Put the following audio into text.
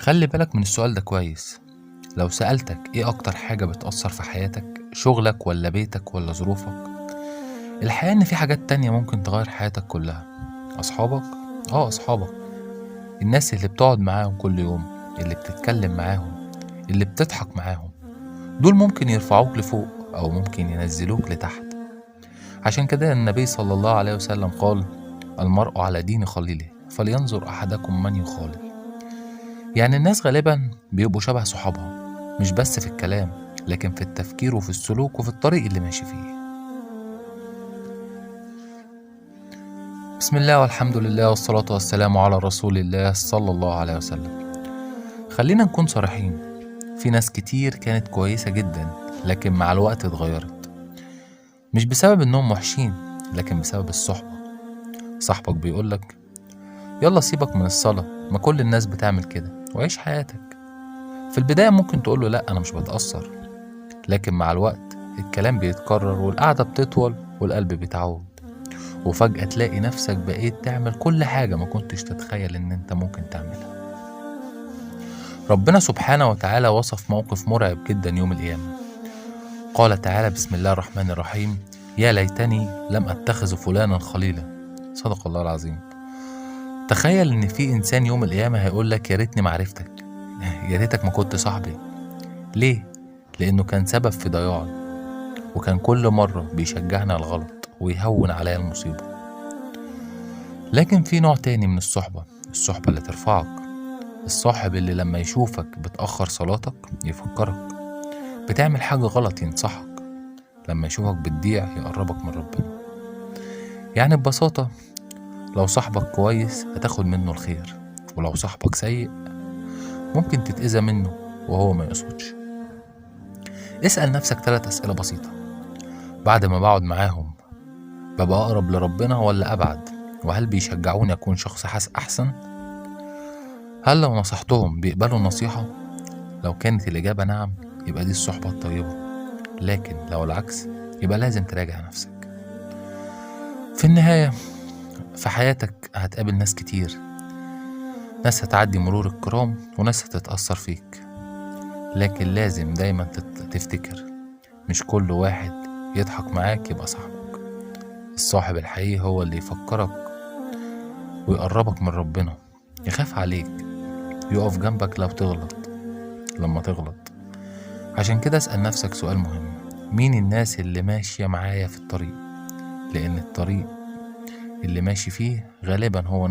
خلي بالك من السؤال ده كويس. لو سألتك ايه اكتر حاجة بتأثر في حياتك، شغلك ولا بيتك ولا ظروفك، الحقيقة ان في حاجات تانية ممكن تغير حياتك كلها. اصحابك، اصحابك، الناس اللي بتقعد معاهم كل يوم، اللي بتتكلم معاهم، اللي بتضحك معاهم، دول ممكن يرفعوك لفوق او ممكن ينزلوك لتحت. عشان كده النبي صلى الله عليه وسلم قال: المرء على دين خليله فلينظر احدكم من يخالل. يعني الناس غالبا بيبقوا شبه صحابها، مش بس في الكلام لكن في التفكير وفي السلوك وفي الطريق اللي ماشي فيه. بسم الله والحمد لله والصلاة والسلام على رسول الله صلى الله عليه وسلم. خلينا نكون صريحين، في ناس كتير كانت كويسة جدا لكن مع الوقت اتغيرت، مش بسبب انهم وحشين لكن بسبب الصحبة. صاحبك بيقولك: يلا سيبك من الصلاة، ما كل الناس بتعمل كده، وعيش حياتك. في البداية ممكن تقوله لأ أنا مش بتأثر، لكن مع الوقت الكلام بيتكرر والقعدة بتطول والقلب بيتعود، وفجأة تلاقي نفسك بقيت تعمل كل حاجة ما كنتش تتخيل ان انت ممكن تعملها. ربنا سبحانه وتعالى وصف موقف مرعب جدا يوم القيامة. قال تعالى: بسم الله الرحمن الرحيم: يا ليتني لم أتخذ فلانا خليلا. صدق الله العظيم. تخيل ان في انسان يوم القيامة هيقول لك: يا ريتني معرفتك، يا ريتك ما كنت صاحبي. ليه؟ لانه كان سبب في ضياعي، وكان كل مرة بيشجعني على الغلط ويهون عليا المصيبة. لكن في نوع تاني من الصحبة اللي ترفعك، الصاحب اللي لما يشوفك بتأخر صلاتك يفكرك، بتعمل حاجة غلط ينصحك، لما يشوفك بتضيع يقربك من ربنا. يعني ببساطة، لو صاحبك كويس هتاخد منه الخير، ولو صاحبك سيء ممكن تتأذى منه وهو ما يقصدش. اسأل نفسك 3 أسئلة بسيطة: بعد ما بقعد معاهم ببقى أقرب لربنا ولا أبعد؟ وهل بيشجعوني أكون شخص أحسن؟ هل لو نصحتهم بيقبلوا النصيحة؟ لو كانت الإجابة نعم يبقى دي الصحبة الطيبة، لكن لو العكس يبقى لازم تراجع نفسك. في النهاية في حياتك هتقابل ناس كتير، ناس هتعدي مرور الكرام وناس هتتأثر فيك، لكن لازم دايما تفتكر مش كل واحد يضحك معاك يبقى صاحبك. الصاحب الحقيقي هو اللي يفكرك ويقربك من ربنا، يخاف عليك، يقف جنبك لما تغلط. عشان كده اسأل نفسك سؤال مهم: مين الناس اللي ماشية معايا في الطريق؟ لأن الطريق اللي ماشي فيه غالبا هو